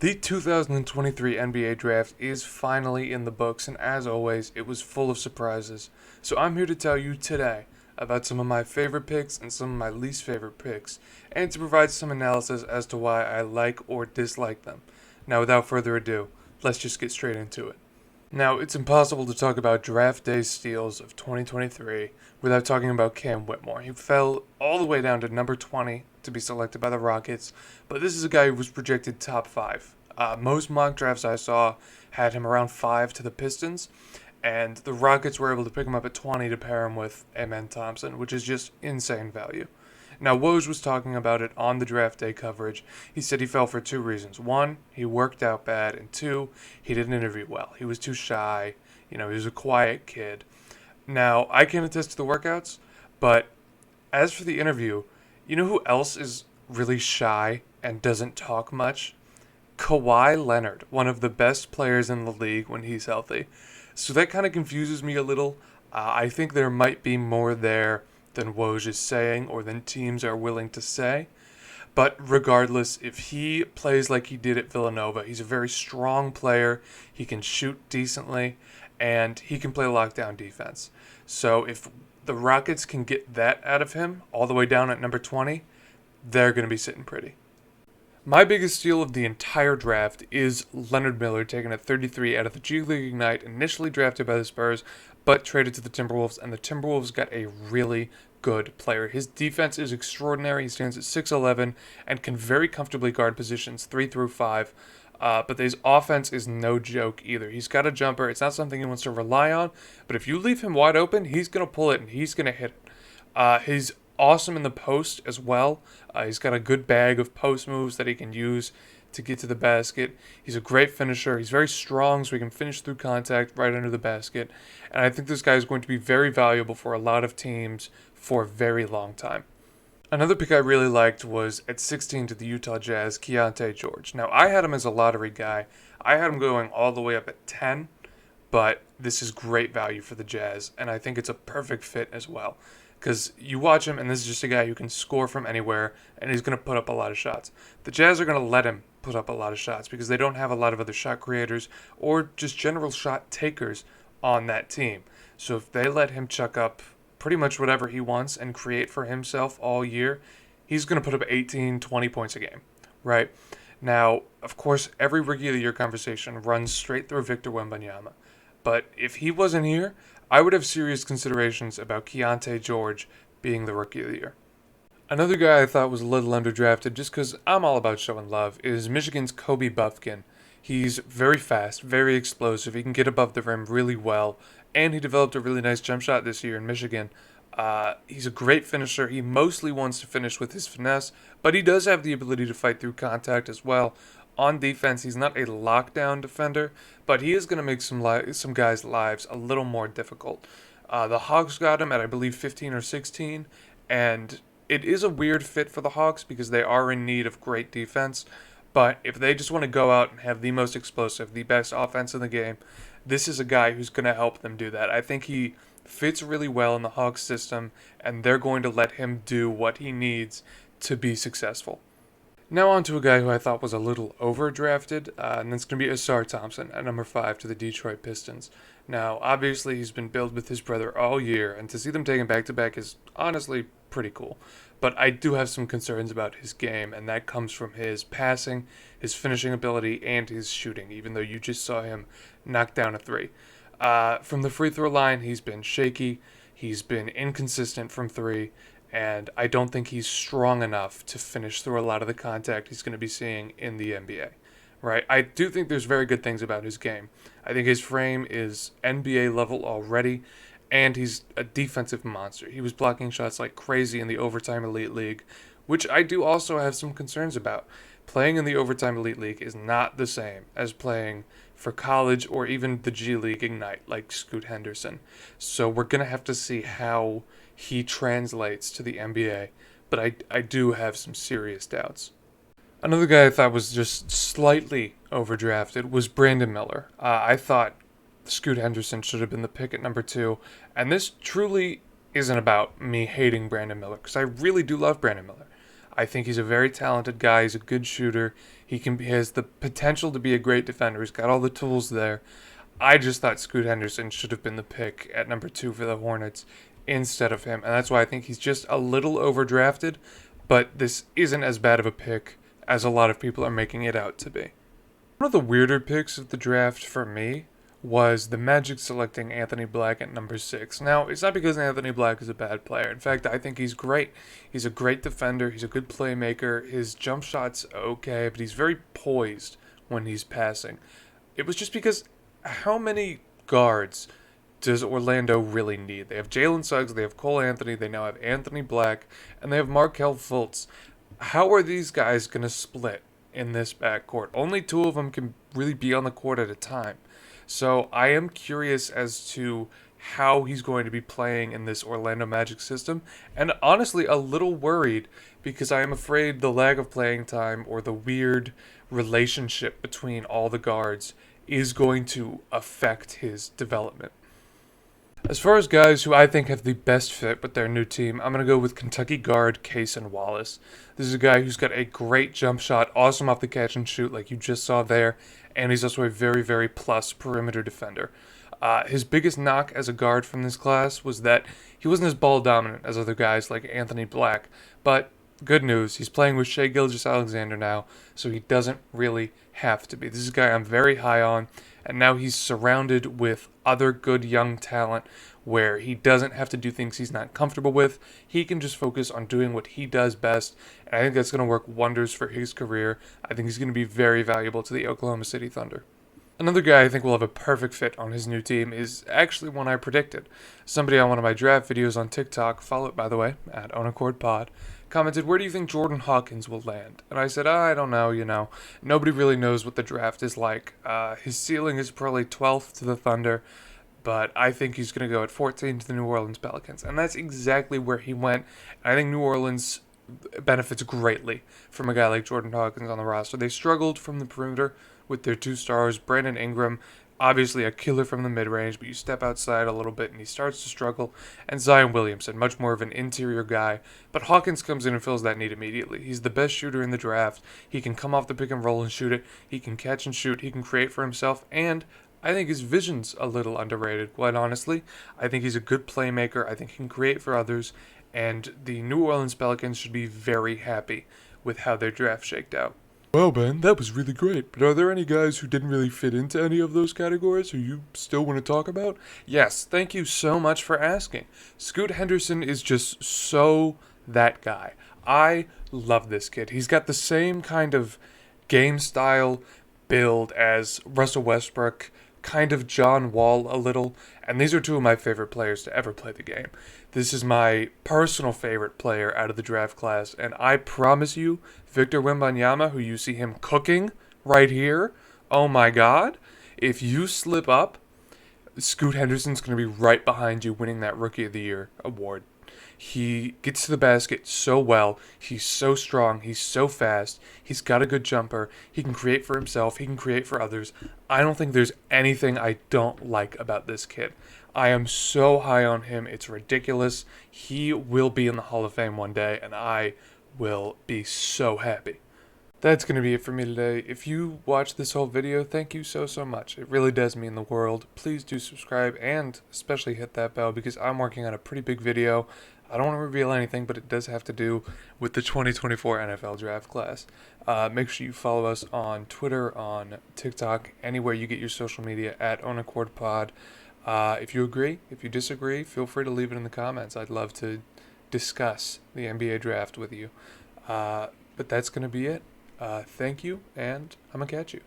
The 2023 NBA Draft is finally in the books, and as always, it was full of surprises. So I'm here to tell you today about some of my favorite picks and some of my least favorite picks, and to provide some analysis as to why I like or dislike them. Now, without further ado, let's just get straight into it. Now, it's impossible to talk about draft day steals of 2023 without talking about Cam Whitmore. He fell all the way down to number 20 to be selected by the Rockets, but this is a guy who was projected top 5. Most mock drafts I saw had him around 5 to the Pistons, and the Rockets were able to pick him up at 20 to pair him with Amen Thompson, which is just insane value. Now, Woj was talking about it on the draft day coverage. He said he fell for two reasons. One, he worked out bad, and two, he didn't interview well. He was too shy. He was a quiet kid. Now, I can attest to the workouts, but as for the interview, you know who else is really shy and doesn't talk much? Kawhi Leonard, one of the best players in the league when he's healthy. So that kind of confuses me a little. I think there might be more there than Woj is saying or than teams are willing to say. But regardless, if he plays like he did at Villanova, he's a very strong player. He can shoot decently, and he can play lockdown defense. So if the Rockets can get that out of him all the way down at number 20, they're going to be sitting pretty. My biggest steal of the entire draft is Leonard Miller, taken at 33 out of the G League Ignite, initially drafted by the Spurs, but traded to the Timberwolves, and the Timberwolves got a really good player. His defense is extraordinary. He stands at 6'11" and can very comfortably guard positions 3 through 5. But his offense is no joke either. He's got a jumper. It's not something he wants to rely on, but if you leave him wide open, he's going to pull it and he's going to hit it. He's awesome in the post as well. He's got a good bag of post moves that he can use to get to the basket. He's a great finisher. He's very strong, so he can finish through contact right under the basket. And I think this guy is going to be very valuable for a lot of teams for a very long time. Another pick I really liked was at 16 to the Utah Jazz, Keontae George. Now, I had him as a lottery guy. I had him going all the way up at 10, but this is great value for the Jazz, and I think it's a perfect fit as well. Because you watch him, and this is just a guy who can score from anywhere, and he's going to put up a lot of shots. The Jazz are going to let him put up a lot of shots because they don't have a lot of other shot creators or just general shot takers on that team. So if they let him chuck up pretty much whatever he wants and create for himself all year, he's going to put up 18, 20 points a game, right? Now, of course, every Rookie of the Year conversation runs straight through Victor Wembanyama. But if he wasn't here, I would have serious considerations about Keontae George being the Rookie of the Year. Another guy I thought was a little underdrafted, just because I'm all about showing love, is Michigan's Kobe Buffkin. He's very fast, very explosive. He can get above the rim really well, and he developed a really nice jump shot this year in Michigan. He's a great finisher. He mostly wants to finish with his finesse, but he does have the ability to fight through contact as well. On defense, he's not a lockdown defender, but he is going to make some guys' lives a little more difficult. The Hawks got him at, I believe, 15 or 16, and it is a weird fit for the Hawks because they are in need of great defense. But if they just want to go out and have the most explosive, the best offense in the game, this is a guy who's going to help them do that. I think he fits really well in the Hawks system, and they're going to let him do what he needs to be successful. Now on to a guy who I thought was a little overdrafted, and that's going to be Asar Thompson at number 5 to the Detroit Pistons. Now, obviously, he's been billed with his brother all year, and to see them taken back-to-back is honestly pretty cool. But I do have some concerns about his game, and that comes from his passing, his finishing ability, and his shooting, even though you just saw him knock down a 3. From the free throw line, he's been shaky, he's been inconsistent from 3, and I don't think he's strong enough to finish through a lot of the contact he's going to be seeing in the NBA. Right? I do think there's very good things about his game. I think his frame is NBA level already, and he's a defensive monster. He was blocking shots like crazy in the Overtime Elite League, which I do also have some concerns about. Playing in the Overtime Elite League is not the same as playing for college or even the G League Ignite like Scoot Henderson. So we're going to have to see how he translates to the NBA, but I do have some serious doubts. Another guy I thought was just slightly overdrafted was Brandon Miller. I thought Scoot Henderson should have been the pick at number 2, and this truly isn't about me hating Brandon Miller, because I really do love Brandon Miller. I think he's a very talented guy. He's a good shooter. He has the potential to be a great defender. He's got all the tools there. I just thought Scoot Henderson should have been the pick at number 2 for the Hornets instead of him. And that's why I think he's just a little overdrafted. But this isn't as bad of a pick as a lot of people are making it out to be. One of the weirder picks of the draft for me was the Magic selecting Anthony Black at number 6. Now, it's not because Anthony Black is a bad player. In fact, I think he's great. He's a great defender. He's a good playmaker. His jump shot's okay, but he's very poised when he's passing. It was just because how many guards does Orlando really need? They have Jalen Suggs, they have Cole Anthony, they now have Anthony Black, and they have Markelle Fultz. How are these guys going to split in this backcourt? Only 2 of them can really be on the court at a time. So I am curious as to how he's going to be playing in this Orlando Magic system, and honestly a little worried because I am afraid the lack of playing time or the weird relationship between all the guards is going to affect his development. As far as guys who I think have the best fit with their new team, I'm going to go with Kentucky guard Cason Wallace. This is a guy who's got a great jump shot, awesome off the catch and shoot like you just saw there, and he's also a very, very plus perimeter defender. His biggest knock as a guard from this class was that he wasn't as ball dominant as other guys like Anthony Black, but good news, he's playing with Shai Gilgeous-Alexander now, so he doesn't really have to be. This is a guy I'm very high on, and now he's surrounded with other good young talent where he doesn't have to do things he's not comfortable with. He can just focus on doing what he does best, and I think that's going to work wonders for his career. I think he's going to be very valuable to the Oklahoma City Thunder. Another guy I think will have a perfect fit on his new team is actually one I predicted. Somebody on one of my draft videos on TikTok, follow it by the way, at OnAccordPod, commented, "Where do you think Jordan Hawkins will land?" And I said, I don't know, nobody really knows what the draft is like. His ceiling is probably 12th to the Thunder, but I think he's going to go at 14 to the New Orleans Pelicans. And that's exactly where he went. And I think New Orleans benefits greatly from a guy like Jordan Hawkins on the roster. They struggled from the perimeter with their 2 stars, Brandon Ingram, obviously a killer from the mid-range, but you step outside a little bit and he starts to struggle. And Zion Williamson, much more of an interior guy, but Hawkins comes in and fills that need immediately. He's the best shooter in the draft. He can come off the pick and roll and shoot it. He can catch and shoot. He can create for himself, and I think his vision's a little underrated, quite honestly. I think he's a good playmaker. I think he can create for others, and the New Orleans Pelicans should be very happy with how their draft shaked out. Well, Ben, that was really great. But are there any guys who didn't really fit into any of those categories who you still want to talk about? Yes, thank you so much for asking. Scoot Henderson is just so that guy. I love this kid. He's got the same kind of game style build as Russell Westbrook, kind of John Wall a little, and these are 2 of my favorite players to ever play the game. This is my personal favorite player out of the draft class, and I promise you, Victor Wembanyama, who you see him cooking right here, oh my god, if you slip up, Scoot Henderson's going to be right behind you winning that Rookie of the Year award. He gets to the basket so well. He's so strong. He's so fast. He's got a good jumper. He can create for himself. He can create for others. I don't think there's anything I don't like about this kid. I am so high on him. It's ridiculous. He will be in the Hall of Fame one day, and I will be so happy. That's going to be it for me today. If you watched this whole video, thank you so much. It really does mean the world. Please do subscribe and especially hit that bell because I'm working on a pretty big video. I don't want to reveal anything, but it does have to do with the 2024 NFL Draft Class. Make sure you follow us on Twitter, on TikTok, anywhere you get your social media at OnAccordPod. If you agree, if you disagree, feel free to leave it in the comments. I'd love to discuss the NBA Draft with you. But that's going to be it. Thank you, and I'm going to catch you.